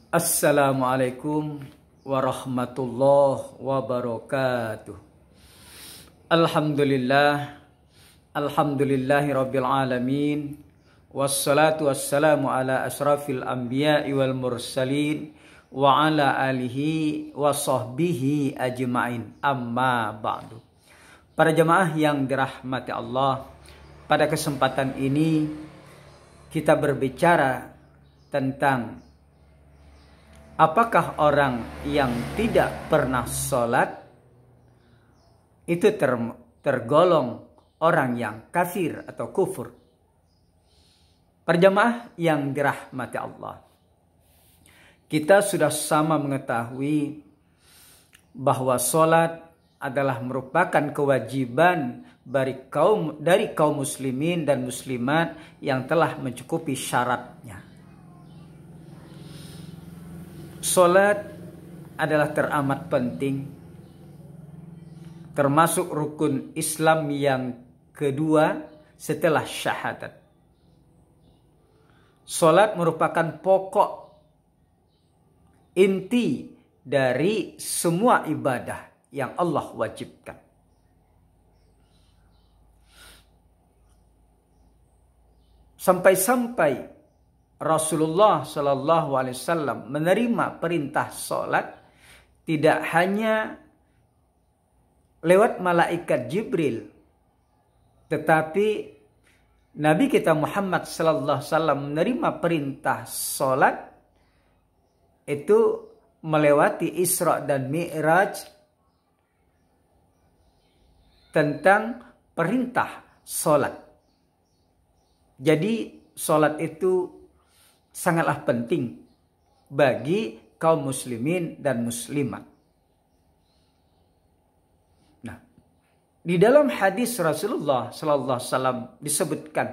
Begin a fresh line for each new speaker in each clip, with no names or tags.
Assalamualaikum warahmatullahi wabarakatuh. Alhamdulillahi rabbil alamin. Wassalatu wassalamu ala asrafil anbiya'i wal mursalin wa ala alihi wa sahbihi ajma'in. Amma ba'du. Para jemaah yang dirahmati Allah, pada kesempatan ini kita berbicara tentang apakah orang yang tidak pernah sholat itu tergolong orang yang kafir atau kufur? Perjamaah yang dirahmati Allah, kita sudah sama mengetahui bahwa sholat adalah merupakan kewajiban dari kaum muslimin dan muslimat yang telah mencukupi syaratnya. Salat adalah teramat penting, termasuk rukun Islam yang kedua setelah syahadat. Salat merupakan pokok inti dari semua ibadah yang Allah wajibkan. Sampai-sampai Rasulullah Shallallahu Alaihi Wasallam menerima perintah sholat tidak hanya lewat malaikat Jibril, tetapi Nabi kita Muhammad Sallallahu Alaihi Wasallam menerima perintah sholat itu melewati Isra dan Mi'raj tentang perintah sholat. Jadi sholat itu sangatlah penting bagi kaum muslimin dan muslimat. Nah, di dalam hadis Rasulullah sallallahu alaihi wasallam disebutkan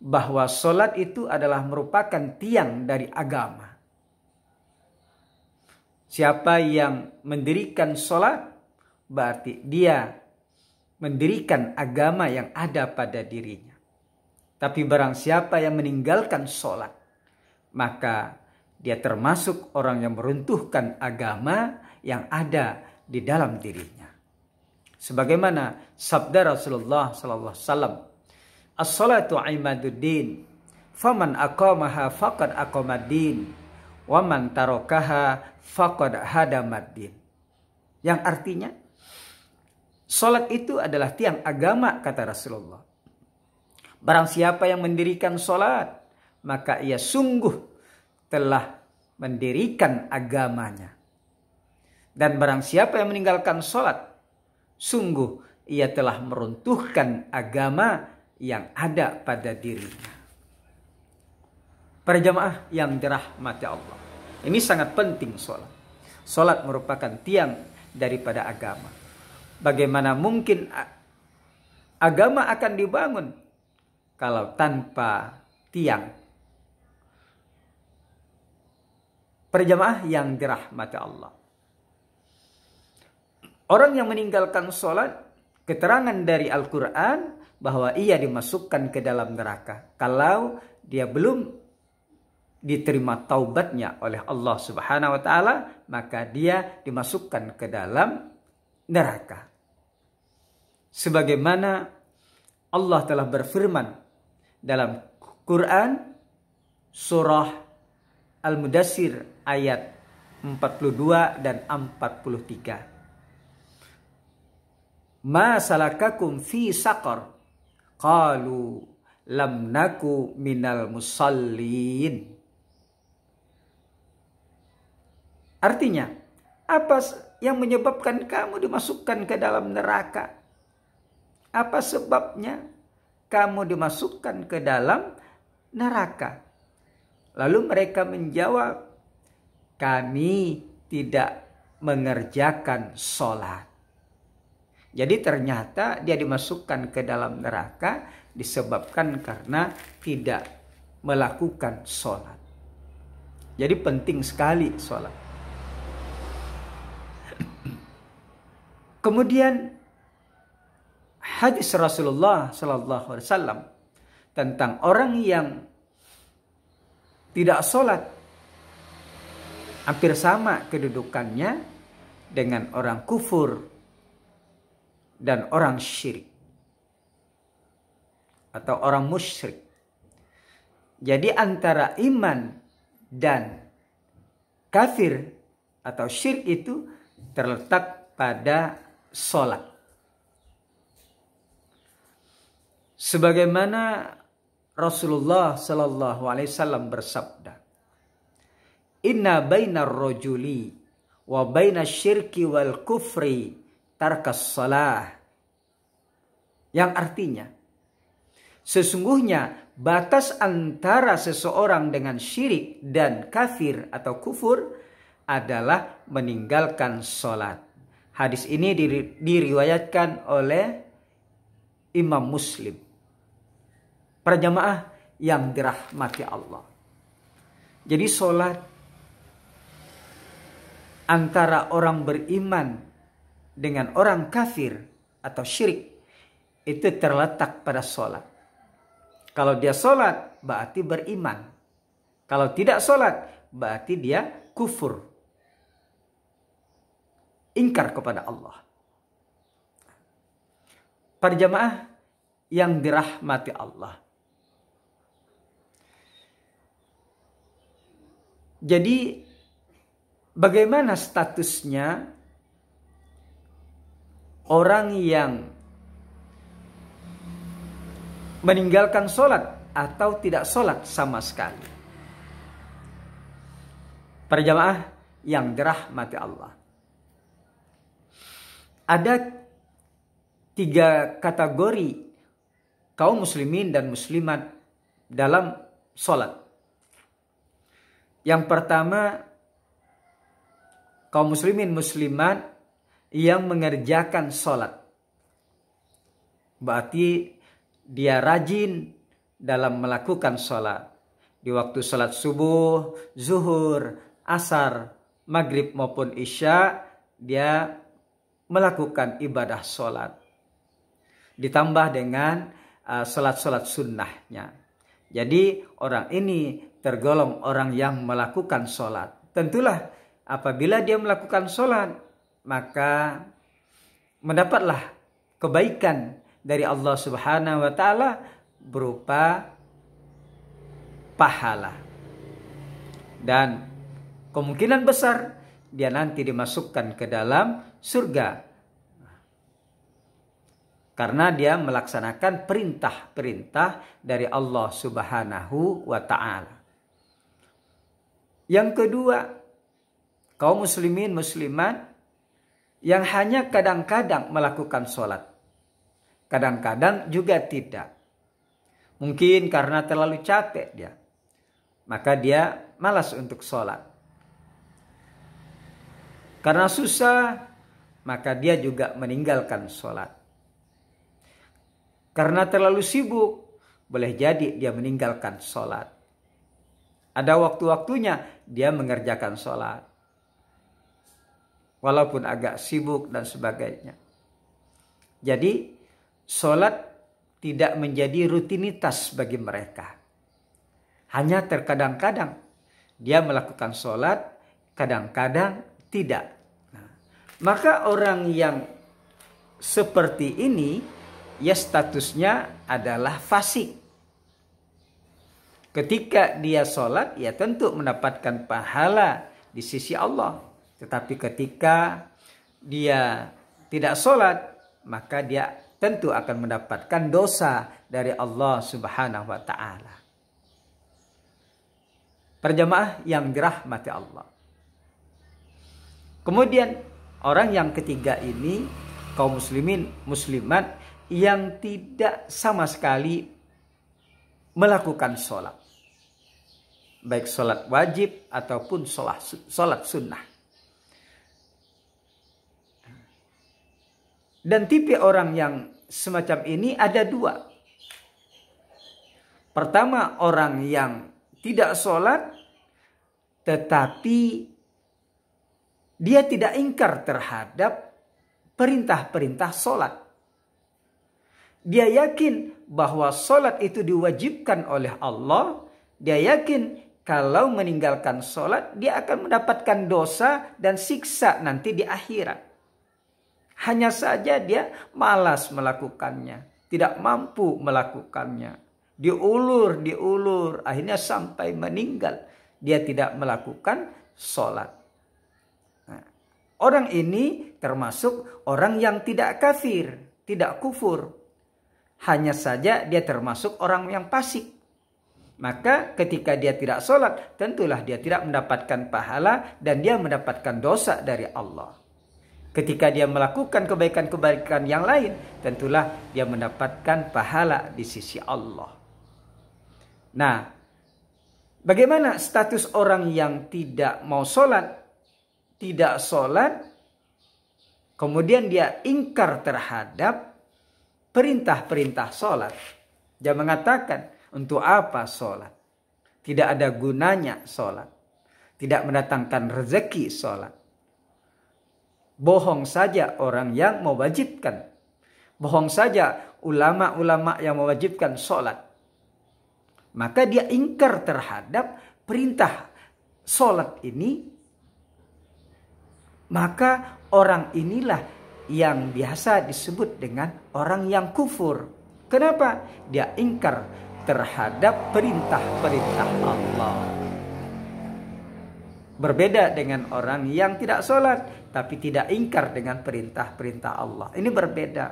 bahwa salat itu adalah merupakan tiang dari agama. Siapa yang mendirikan salat berarti dia mendirikan agama yang ada pada dirinya. Tapi barang siapa yang meninggalkan salat, maka dia termasuk orang yang meruntuhkan agama yang ada di dalam dirinya. Sebagaimana sabda Rasulullah sallallahu alaihi wasallam, "As-salatu imaduddin, faman aqamaha faqad aqamaddin, wa man tarakaha faqad hadamaddin." Yang artinya, salat itu adalah tiang agama, kata Rasulullah. Barang siapa yang mendirikan salat, maka ia sungguh telah mendirikan agamanya. Dan barang siapa yang meninggalkan sholat, sungguh ia telah meruntuhkan agama yang ada pada dirinya. Para jamaah yang dirahmati Allah, ini sangat penting sholat. Sholat merupakan tiang daripada agama. Bagaimana mungkin agama akan dibangun kalau tanpa tiang? Perjamaah yang dirahmati Allah, orang yang meninggalkan sholat, keterangan dari Al-Quran bahwa ia dimasukkan ke dalam neraka kalau dia belum diterima taubatnya oleh Allah Subhanahu wa Ta'ala, maka dia dimasukkan ke dalam neraka. Sebagaimana Allah telah berfirman dalam Quran surah Al-Mudassir ayat 42 dan 43. Ma salakakum fi saqar? Qalu lam naku minal musallin. Artinya, apa yang menyebabkan kamu dimasukkan ke dalam neraka? Apa sebabnya kamu dimasukkan ke dalam neraka? Lalu mereka menjawab, kami tidak mengerjakan sholat. Jadi ternyata dia dimasukkan ke dalam neraka disebabkan karena tidak melakukan sholat. Jadi penting sekali sholat. Kemudian hadis Rasulullah Sallallahu Alaihi Wasallam tentang orang yang tidak sholat hampir sama kedudukannya dengan orang kufur dan orang syirik atau orang musyrik. Jadi antara iman dan kafir atau syirik itu terletak pada sholat. Sebagaimana Rasulullah Sallallahu Alaihi Wasallam bersabda, "Inna bainar rojuli wa bainas syirki wal kufri tarkas salah." Yang artinya, sesungguhnya batas antara seseorang dengan syirik dan kafir atau kufur adalah meninggalkan sholat. Hadis ini diriwayatkan oleh Imam Muslim. Para jamaah yang dirahmati Allah. Jadi sholat antara orang beriman dengan orang kafir atau syirik itu terletak pada sholat. Kalau dia sholat berarti beriman. Kalau tidak sholat berarti dia kufur. Ingkar kepada Allah. Para jamaah yang dirahmati Allah. Jadi bagaimana statusnya orang yang meninggalkan sholat atau tidak sholat sama sekali? Para jamaah yang dirahmati Allah. Ada 3 kategori kaum muslimin dan muslimat dalam sholat. Yang pertama, kaum muslimin muslimat yang mengerjakan sholat. Berarti dia rajin dalam melakukan sholat. Di waktu sholat subuh, zuhur, asar, maghrib maupun isya, dia melakukan ibadah sholat. Ditambah dengan sholat-sholat sunnahnya. Jadi orang ini tergolong orang yang melakukan sholat. Tentulah apabila dia melakukan sholat, maka mendapatlah kebaikan dari Allah Subhanahu wa Ta'ala berupa pahala. Dan kemungkinan besar dia nanti dimasukkan ke dalam surga. Karena dia melaksanakan perintah-perintah dari Allah Subhanahu wa Ta'ala. Yang kedua, kaum muslimin muslimat yang hanya kadang-kadang melakukan sholat. Kadang-kadang juga tidak. Mungkin karena terlalu capek dia. Maka dia malas untuk sholat. Karena susah, maka dia juga meninggalkan sholat. Karena terlalu sibuk, boleh jadi dia meninggalkan sholat. Ada waktu-waktunya dia mengerjakan sholat. Walaupun agak sibuk dan sebagainya. Jadi sholat tidak menjadi rutinitas bagi mereka. Hanya terkadang-kadang dia melakukan sholat, kadang-kadang tidak. Maka orang yang seperti ini, ya statusnya adalah fasik. Ketika dia sholat, ya tentu mendapatkan pahala di sisi Allah. Tetapi ketika dia tidak sholat, maka dia tentu akan mendapatkan dosa dari Allah Subhanahu wa Ta'ala. Para jamaah yang dirahmati Allah. Kemudian orang yang ketiga ini, kaum muslimin muslimat yang tidak sama sekali melakukan sholat. Baik sholat wajib ataupun sholat sunnah. Dan tipe orang yang semacam ini ada 2. Pertama, orang yang tidak sholat tetapi dia tidak ingkar terhadap perintah-perintah sholat. Dia yakin bahwa sholat itu diwajibkan oleh Allah. Dia yakin kalau meninggalkan sholat, dia akan mendapatkan dosa dan siksa nanti di akhirat. Hanya saja dia malas melakukannya, tidak mampu melakukannya. Diulur, akhirnya sampai meninggal. Dia tidak melakukan sholat. Nah, orang ini termasuk orang yang tidak kafir, tidak kufur. Hanya saja dia termasuk orang yang fasik. Maka ketika dia tidak sholat, tentulah dia tidak mendapatkan pahala dan dia mendapatkan dosa dari Allah. Ketika dia melakukan kebaikan-kebaikan yang lain, tentulah dia mendapatkan pahala di sisi Allah. Nah, bagaimana status orang yang tidak mau sholat, tidak sholat, kemudian dia ingkar terhadap perintah-perintah sholat. Dia mengatakan, untuk apa sholat? Tidak ada gunanya sholat. Tidak mendatangkan rezeki sholat. Bohong saja orang yang mewajibkan. Bohong saja ulama-ulama yang mewajibkan sholat. Maka dia ingkar terhadap perintah sholat ini. Maka orang inilah yang biasa disebut dengan orang yang kufur. Kenapa? Dia ingkar terhadap perintah-perintah Allah. Berbeda dengan orang yang tidak sholat, tapi tidak ingkar dengan perintah-perintah Allah. Ini berbeda.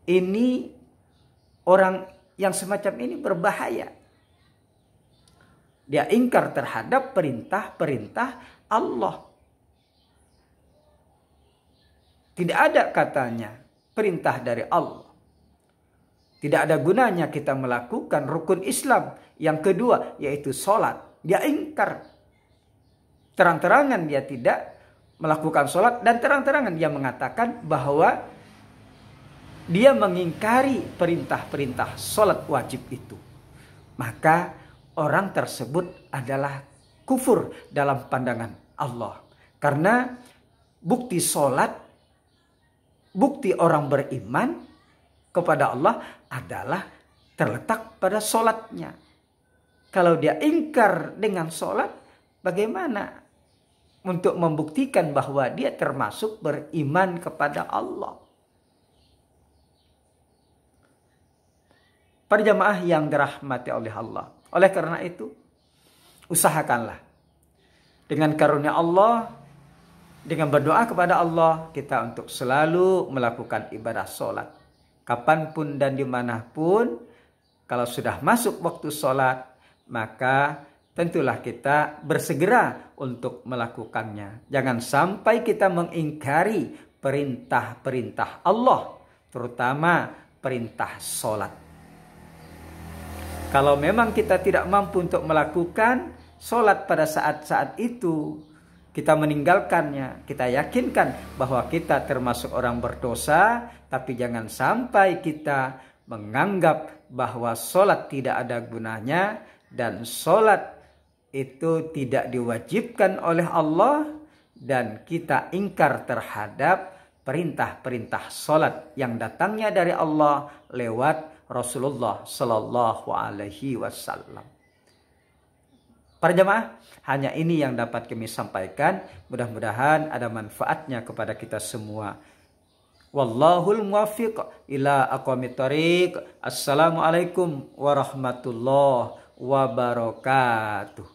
Ini orang yang semacam ini berbahaya. Dia ingkar terhadap perintah-perintah Allah. Tidak ada katanya perintah dari Allah. Tidak ada gunanya kita melakukan rukun Islam. Yang kedua yaitu sholat. Dia ingkar. Terang-terangan dia tidak melakukan sholat. Dan terang-terangan dia mengatakan bahwa dia mengingkari perintah-perintah sholat wajib itu. Maka orang tersebut adalah kufur dalam pandangan Allah. Karena bukti sholat, bukti orang beriman kepada Allah adalah terletak pada sholatnya. Kalau dia ingkar dengan sholat, bagaimana untuk membuktikan bahwa dia termasuk beriman kepada Allah? Para jamaah yang dirahmati oleh Allah. Oleh karena itu, usahakanlah dengan karunia Allah, dengan berdoa kepada Allah, kita untuk selalu melakukan ibadah sholat. Kapanpun dan dimanapun, kalau sudah masuk waktu sholat, maka tentulah kita bersegera untuk melakukannya. Jangan sampai kita mengingkari perintah-perintah Allah, terutama perintah sholat. Kalau memang kita tidak mampu untuk melakukan sholat pada saat-saat itu, kita meninggalkannya, kita yakinkan bahwa kita termasuk orang berdosa, tapi jangan sampai kita menganggap bahwa sholat tidak ada gunanya dan sholat itu tidak diwajibkan oleh Allah, dan kita ingkar terhadap perintah-perintah sholat yang datangnya dari Allah lewat Rasulullah Sallallahu Alaihi Wasallam. Para jamaah, hanya ini yang dapat kami sampaikan. Mudah-mudahan ada manfaatnya kepada kita semua. Wallahul muwaffiq ila aqwamit thoriq. Assalamualaikum warahmatullahi wabarakatuh.